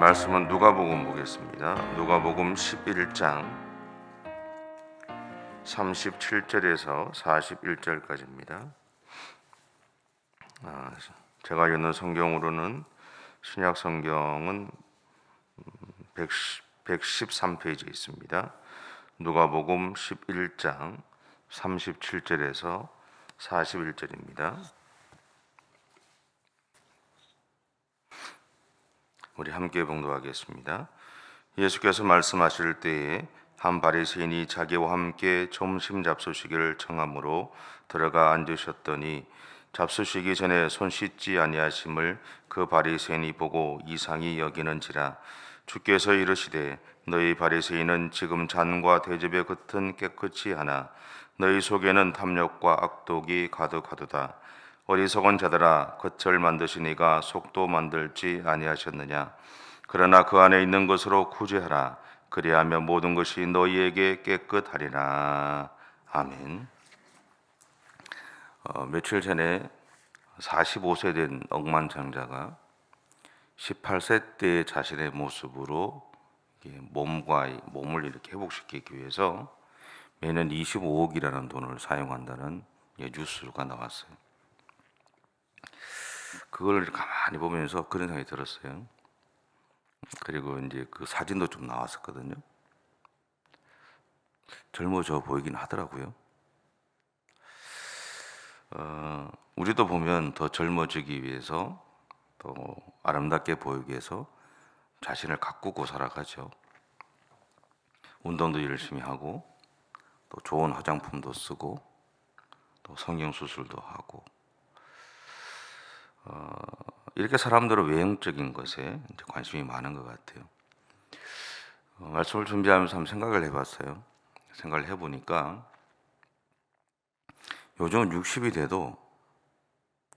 말씀은 누가복음 보겠습니다. 누가복음 11장 37절에서 41절까지입니다. 제가 읽는 성경으로는 신약 성경은 113페이지에 있습니다. 누가복음 11장 37절에서 41절입니다. 우리 함께 봉독하겠습니다. 예수께서 말씀하실 때에 한 바리새인이 자기와 함께 점심 잡수시기를 청함으로 들어가 앉으셨더니 잡수시기 전에 손 씻지 아니하심을 그 바리새인이 보고 이상히 여기는지라. 주께서 이르시되 너희 바리새인은 지금 잔과 대접의 겉은 깨끗이 하나 너희 속에는 탐욕과 악독이 가득하도다. 어리석은 자들아, 겉을 만드시니가 속도 만들지 아니하셨느냐? 그러나 그 안에 있는 것으로 구제하라. 그리하면 모든 것이 너희에게 깨끗하리라. 아멘. 며칠 전에 45세 된 억만장자가 18세 때 자신의 모습으로 몸을 이렇게 회복시키기 위해서 매년 25억이라는 돈을 사용한다는 뉴스가 나왔어요. 그걸 가만히 보면서 그런 생각이 들었어요. 그리고 이제 그 사진도 좀 나왔었거든요. 젊어져 보이긴 하더라고요. 우리도 보면 더 젊어지기 위해서 또 아름답게 보이기 위해서 자신을 가꾸고 살아가죠. 운동도 열심히 하고 또 좋은 화장품도 쓰고 또 성형 수술도 하고 이렇게 사람들은 외형적인 것에 관심이 많은 것 같아요. 말씀을 준비하면서 한번 생각을 해봤어요. 생각을 해보니까 요즘은 60이 돼도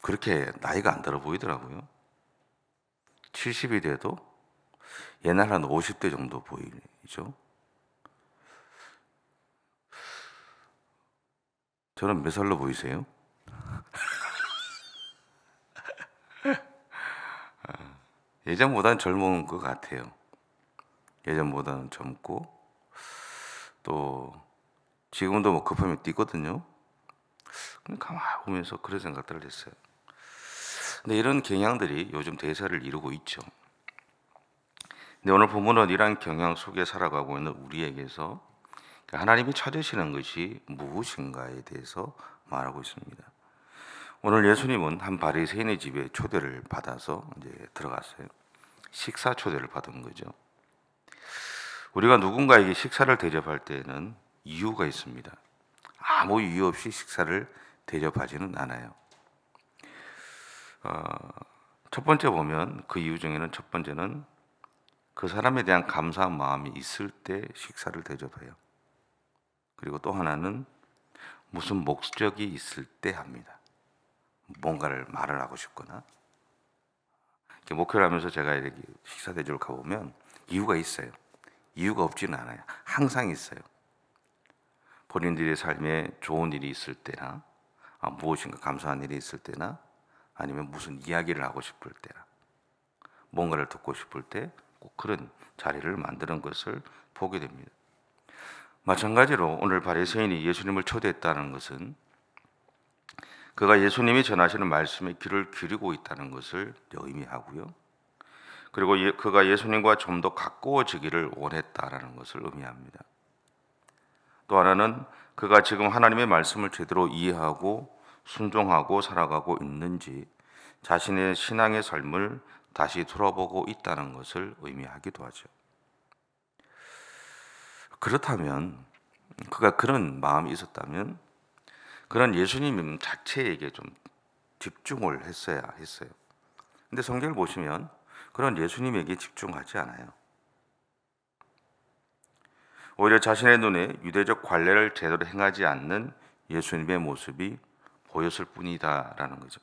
그렇게 나이가 안 들어 보이더라고요. 70이 돼도 옛날 한 50대 정도 보이죠. 저는 몇 살로 보이세요? 예전보다는 젊은 것 같아요. 예전보다는 젊고 또 지금도 뭐 급하면 뛰거든요. 가만히 보면서 그런 생각들을 했어요. 근데 이런 경향들이 요즘 대세를 이루고 있죠. 근데 오늘 본문은 이러한 경향 속에 살아가고 있는 우리에게서 하나님이 찾으시는 것이 무엇인가에 대해서 말하고 있습니다. 오늘 예수님은 한 바리새인의 집에 초대를 받아서 이제 들어갔어요. 식사 초대를 받은 거죠. 우리가 누군가에게 식사를 대접할 때는 이유가 있습니다. 아무 이유 없이 식사를 대접하지는 않아요. 첫 번째 보면 그 이유 중에는 첫 번째는 그 사람에 대한 감사한 마음이 있을 때 식사를 대접해요. 그리고 또 하나는 무슨 목적이 있을 때 합니다. 뭔가를 말을 하고 싶거나 이렇게 목회를 하면서 제가 이렇게 식사 대접을 가보면 이유가 있어요. 이유가 없지는 않아요. 항상 있어요. 본인들의 삶에 좋은 일이 있을 때나 무엇인가 감사한 일이 있을 때나 아니면 무슨 이야기를 하고 싶을 때나 뭔가를 듣고 싶을 때 꼭 그런 자리를 만드는 것을 보게 됩니다. 마찬가지로 오늘 바리새인이 예수님을 초대했다는 것은 그가 예수님이 전하시는 말씀에 귀를 기울이고 있다는 것을 의미하고요. 그리고 그가 예수님과 좀 더 가까워지기를 원했다라는 것을 의미합니다. 또 하나는 그가 지금 하나님의 말씀을 제대로 이해하고 순종하고 살아가고 있는지 자신의 신앙의 삶을 다시 돌아보고 있다는 것을 의미하기도 하죠. 그렇다면 그가 그런 마음이 있었다면 그런 예수님 자체에게 좀 집중을 했어야 했어요. 근데 성경을 보시면 그런 예수님에게 집중하지 않아요. 오히려 자신의 눈에 유대적 관례를 제대로 행하지 않는 예수님의 모습이 보였을 뿐이다라는 거죠.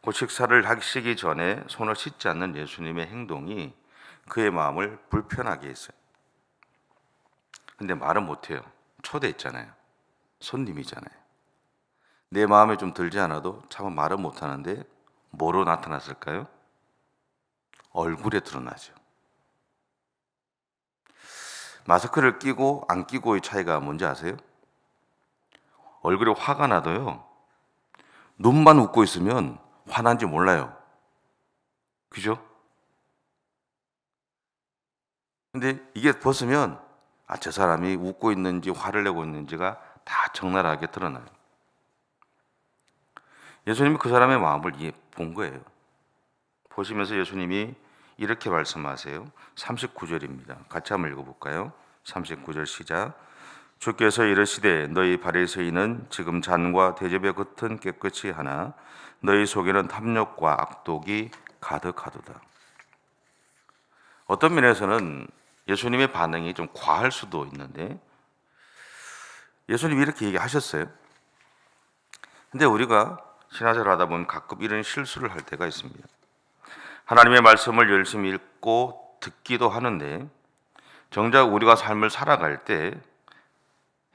그 식사를 하시기 전에 손을 씻지 않는 예수님의 행동이 그의 마음을 불편하게 했어요. 근데 말은 못해요. 초대했잖아요. 손님이잖아요. 내 마음에 좀 들지 않아도 참 말은 못하는데 뭐로 나타났을까요? 얼굴에 드러나죠. 마스크를 끼고 안 끼고의 차이가 뭔지 아세요? 얼굴에 화가 나도요, 눈만 웃고 있으면 화난지 몰라요. 그죠? 근데 이게 벗으면 저 사람이 웃고 있는지 화를 내고 있는지가 다 적나라하게 드러나요. 예수님이 그 사람의 마음을 본 거예요. 보시면서 예수님이 이렇게 말씀하세요. 39절입니다. 같이 한번 읽어볼까요? 39절 시작. 주께서 이르시되 너희 바리새인은 지금 잔과 대접의 겉은 깨끗이 하나 너희 속에는 탐욕과 악독이 가득하도다. 어떤 면에서는 예수님의 반응이 좀 과할 수도 있는데, 예수님이 이렇게 얘기하셨어요. 근데 우리가 신앙생활 하다 보면 가끔 이런 실수를 할 때가 있습니다. 하나님의 말씀을 열심히 읽고 듣기도 하는데 정작 우리가 삶을 살아갈 때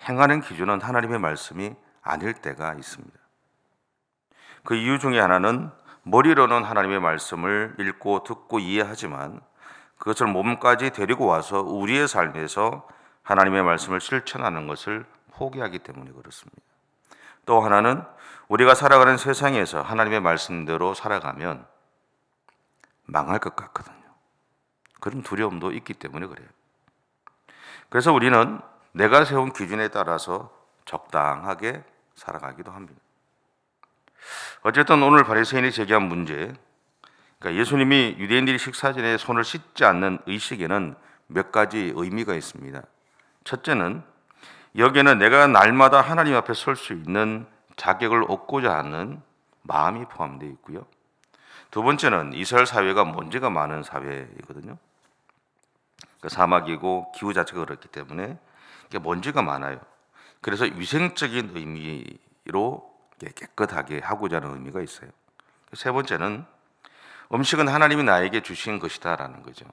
행하는 기준은 하나님의 말씀이 아닐 때가 있습니다. 그 이유 중에 하나는 머리로는 하나님의 말씀을 읽고 듣고 이해하지만 그것을 몸까지 데리고 와서 우리의 삶에서 하나님의 말씀을 실천하는 것을 포기하기 때문에 그렇습니다. 또 하나는 우리가 살아가는 세상에서 하나님의 말씀대로 살아가면 망할 것 같거든요. 그런 두려움도 있기 때문에 그래요. 그래서 우리는 내가 세운 기준에 따라서 적당하게 살아가기도 합니다. 어쨌든 오늘 바리새인이 제기한 문제, 그러니까 예수님이 유대인들이 식사 전에 손을 씻지 않는 의식에는 몇 가지 의미가 있습니다. 첫째는 여기에는 내가 날마다 하나님 앞에 설 수 있는 자격을 얻고자 하는 마음이 포함되어 있고요. 두 번째는 이스라엘 사회가 먼지가 많은 사회이거든요. 그러니까 사막이고 기후 자체가 그렇기 때문에 먼지가 많아요. 그래서 위생적인 의미로 깨끗하게 하고자 하는 의미가 있어요. 세 번째는 음식은 하나님이 나에게 주신 것이다라는 거죠.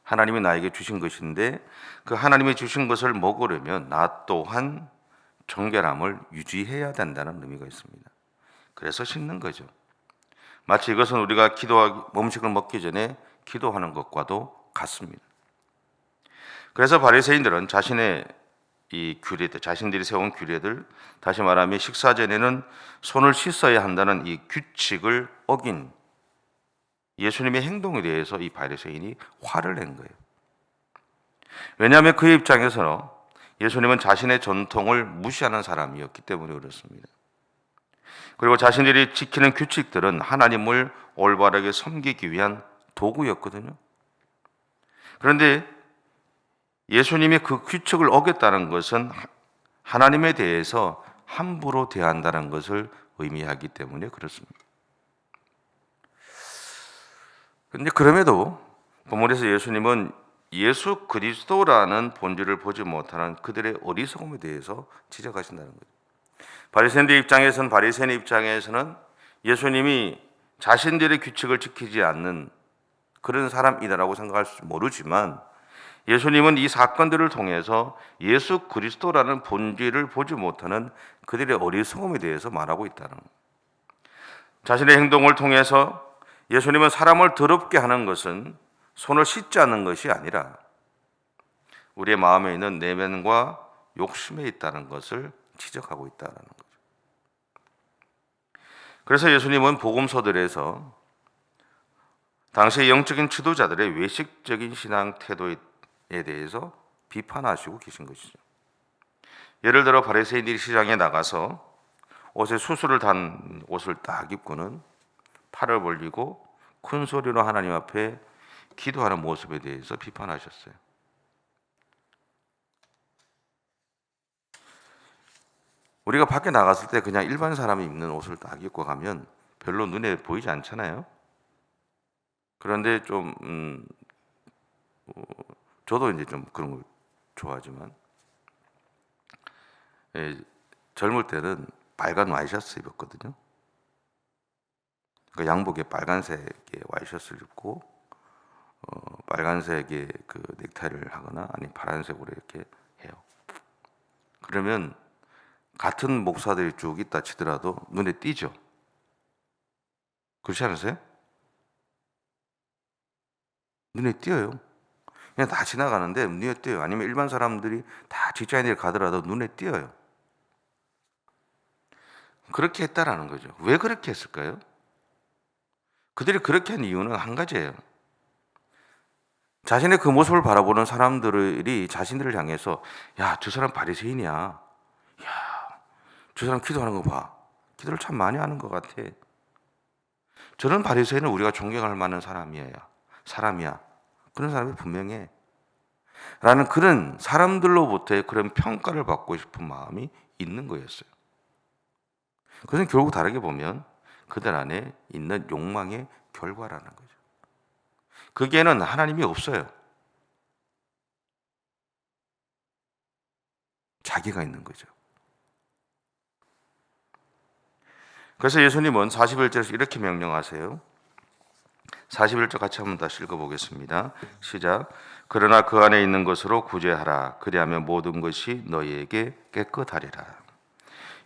하나님이 나에게 주신 것인데 그 하나님이 주신 것을 먹으려면 나 또한 정결함을 유지해야 된다는 의미가 있습니다. 그래서 씻는 거죠. 마치 이것은 우리가 음식을 먹기 전에 기도하는 것과도 같습니다. 그래서 바리새인들은 자신들이 세운 규례들, 다시 말하면 식사 전에는 손을 씻어야 한다는 이 규칙을 어긴 예수님의 행동에 대해서 이 바리새인이 화를 낸 거예요. 왜냐하면 그의 입장에서는 예수님은 자신의 전통을 무시하는 사람이었기 때문에 그렇습니다. 그리고 자신들이 지키는 규칙들은 하나님을 올바르게 섬기기 위한 도구였거든요. 그런데 예수님이 그 규칙을 어겼다는 것은 하나님에 대해서 함부로 대한다는 것을 의미하기 때문에 그렇습니다. 그런데 그럼에도 본문에서 예수님은 예수 그리스도라는 본질을 보지 못하는 그들의 어리석음에 대해서 지적하신다는 거죠. 바리새인의 입장에서는 예수님이 자신들의 규칙을 지키지 않는 그런 사람이다라고 생각할지 모르지만 예수님은 이 사건들을 통해서 예수 그리스도라는 본질을 보지 못하는 그들의 어리석음에 대해서 말하고 있다는 거예요. 자신의 행동을 통해서 예수님은 사람을 더럽게 하는 것은 손을 씻지 않는 것이 아니라 우리의 마음에 있는 내면과 욕심에 있다는 것을 지적하고 있다는 거죠. 그래서 예수님은 복음서들에서 당시의 영적인 지도자들의 외식적인 신앙 태도에 대해서 비판하시고 계신 것이죠. 예를 들어 바리새인들이 시장에 나가서 옷에 수수를 단 옷을 딱 입고는 팔을 벌리고 큰 소리로 하나님 앞에 기도하는 모습에 대해서 비판하셨어요. 우리가 밖에 나갔을 때 그냥 일반 사람이 입는 옷을 딱 입고 가면 별로 눈에 보이지 않잖아요. 그런데 저도 이제 좀 그런 걸 좋아하지만 젊을 때는 빨간 와이셔츠 입었거든요. 그 양복에 빨간색의 와이셔츠를 입고 빨간색의 그 넥타이를 하거나 아니 파란색으로 이렇게 해요. 그러면 같은 목사들이 쭉 있다 치더라도 눈에 띄죠. 그렇지 않으세요? 눈에 띄어요. 그냥 다 지나가는데 눈에 띄어요. 아니면 일반 사람들이 다 직장인들이 가더라도 눈에 띄어요. 그렇게 했다라는 거죠. 왜 그렇게 했을까요? 그들이 그렇게 한 이유는 한 가지예요. 자신의 그 모습을 바라보는 사람들이 자신들을 향해서 야, 저 사람 바리새인이야. 야, 저 사람 기도하는 거 봐. 기도를 참 많이 하는 것 같아. 저런 바리새인은 우리가 존경할 만한 사람이야. 그런 사람이 분명해. 라는 그런 사람들로부터의 그런 평가를 받고 싶은 마음이 있는 거였어요. 그것은 결국 다르게 보면 그들 안에 있는 욕망의 결과라는 거죠. 거기에는 하나님이 없어요. 자기가 있는 거죠. 그래서 예수님은 41절에서 이렇게 명령하세요. 41절 같이 한번 다시 읽어보겠습니다. 시작. 그러나 그 안에 있는 것으로 구제하라. 그리하면 모든 것이 너희에게 깨끗하리라.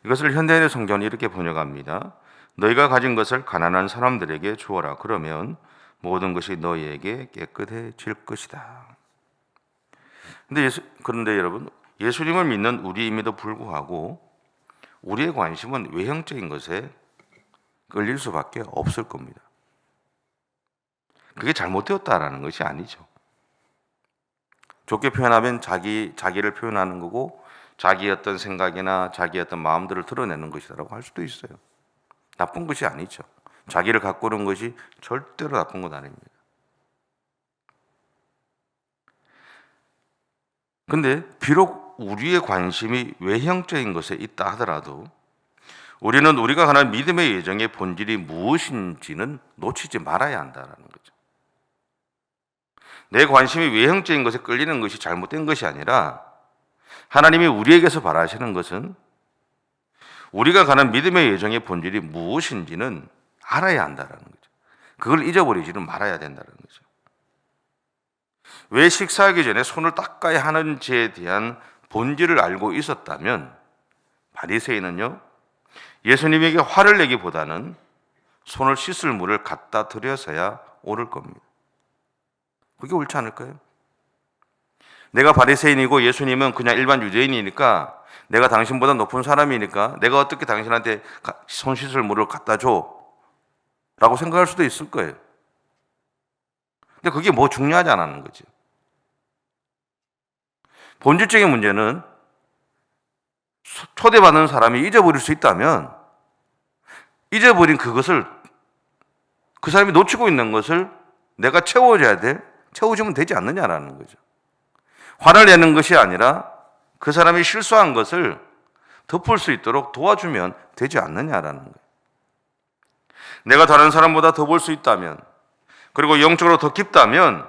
이것을 현대인의 성경은 이렇게 번역합니다. 너희가 가진 것을 가난한 사람들에게 주어라. 그러면 모든 것이 너희에게 깨끗해질 것이다. 그런데 여러분, 예수님을 믿는 우리임에도 불구하고 우리의 관심은 외형적인 것에 끌릴 수밖에 없을 겁니다. 그게 잘못되었다라는 것이 아니죠. 좋게 표현하면 자기를 표현하는 거고 자기의 어떤 생각이나 자기의 어떤 마음들을 드러내는 것이라고 할 수도 있어요. 나쁜 것이 아니죠. 자기를 가꾸는 것이 절대로 나쁜 건 아닙니다. 근데 비록 우리의 관심이 외형적인 것에 있다 하더라도 우리는 우리가 가는 믿음의 여정의 본질이 무엇인지는 놓치지 말아야 한다는 거죠. 내 관심이 외형적인 것에 끌리는 것이 잘못된 것이 아니라 하나님이 우리에게서 바라시는 것은 우리가 가는 믿음의 여정의 본질이 무엇인지는 알아야 한다는 거죠. 그걸 잊어버리지는 말아야 된다는 거죠. 왜 식사하기 전에 손을 닦아야 하는지에 대한 본질을 알고 있었다면 바리새인은요, 예수님에게 화를 내기보다는 손을 씻을 물을 갖다 드려서야 옳을 겁니다. 그게 옳지 않을까요? 내가 바리새인이고 예수님은 그냥 일반 유대인이니까 내가 당신보다 높은 사람이니까 내가 어떻게 당신한테 손 씻을 물을 갖다 줘? 라고 생각할 수도 있을 거예요. 근데 그게 뭐 중요하지 않은 거죠. 본질적인 문제는 초대받는 사람이 잊어버릴 수 있다면 잊어버린 그것을 그 사람이 놓치고 있는 것을 내가 채워주면 되지 않느냐라는 거죠. 화를 내는 것이 아니라 그 사람이 실수한 것을 덮을 수 있도록 도와주면 되지 않느냐라는 거예요. 내가 다른 사람보다 더 볼 수 있다면 그리고 영적으로 더 깊다면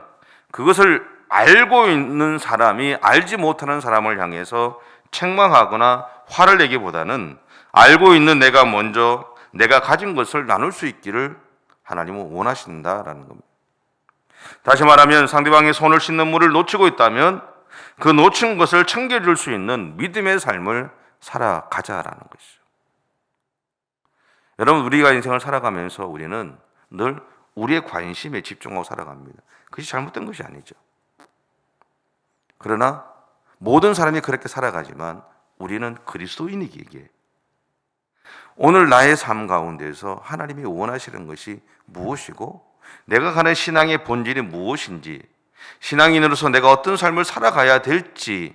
그것을 알고 있는 사람이 알지 못하는 사람을 향해서 책망하거나 화를 내기보다는 알고 있는 내가 먼저 내가 가진 것을 나눌 수 있기를 하나님은 원하신다라는 겁니다. 다시 말하면 상대방의 손을 씻는 물을 놓치고 있다면 그 놓친 것을 챙겨줄 수 있는 믿음의 삶을 살아가자라는 것이죠. 여러분, 우리가 인생을 살아가면서 우리는 늘 우리의 관심에 집중하고 살아갑니다. 그것이 잘못된 것이 아니죠. 그러나 모든 사람이 그렇게 살아가지만 우리는 그리스도인이기에 오늘 나의 삶 가운데서 하나님이 원하시는 것이 무엇이고 내가 가는 신앙의 본질이 무엇인지 신앙인으로서 내가 어떤 삶을 살아가야 될지에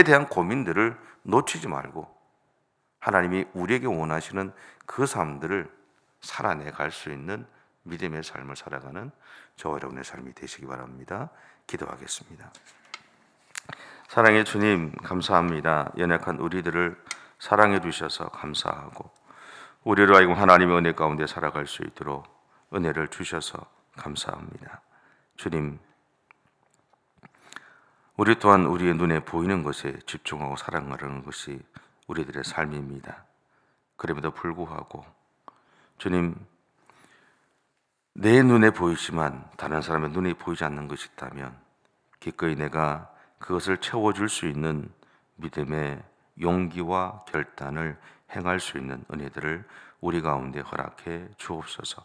대한 고민들을 놓치지 말고 하나님이 우리에게 원하시는 그 삶들을 살아내갈 수 있는 믿음의 삶을 살아가는 저와 여러분의 삶이 되시기 바랍니다. 기도하겠습니다. 사랑의 주님, 감사합니다. 연약한 우리들을 사랑해 주셔서 감사하고 우리로 하여금 하나님의 은혜 가운데 살아갈 수 있도록 은혜를 주셔서 감사합니다. 주님, 우리 또한 우리의 눈에 보이는 것에 집중하고 살아가는 것이 우리들의 삶입니다. 그럼에도 불구하고 주님, 내 눈에 보이지만 다른 사람의 눈에 보이지 않는 것이 있다면 기꺼이 내가 그것을 채워줄 수 있는 믿음의 용기와 결단을 행할 수 있는 은혜들을 우리 가운데 허락해 주옵소서.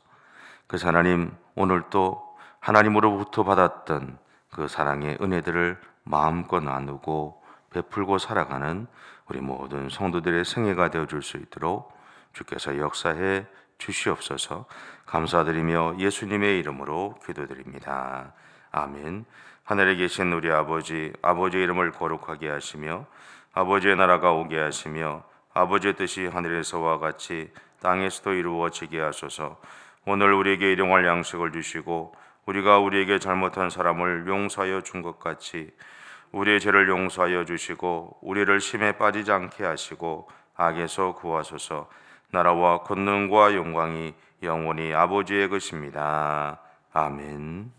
그래서 하나님, 오늘 또 하나님으로부터 받았던 그 사랑의 은혜들을 마음껏 나누고 베풀고 살아가는 우리 모든 성도들의 생애가 되어줄 수 있도록 주께서 역사해 주시옵소서. 감사드리며 예수님의 이름으로 기도드립니다. 아멘. 하늘에 계신 우리 아버지, 아버지의 이름을 거룩하게 하시며 아버지의 나라가 오게 하시며 아버지의 뜻이 하늘에서와 같이 땅에서도 이루어지게 하소서. 오늘 우리에게 일용할 양식을 주시고 우리가 우리에게 잘못한 사람을 용서하여 준 것 같이 우리의 죄를 용서하여 주시고 우리를 심에 빠지지 않게 하시고 악에서 구하소서. 나라와 권능과 영광이 영원히 아버지의 것입니다. 아멘.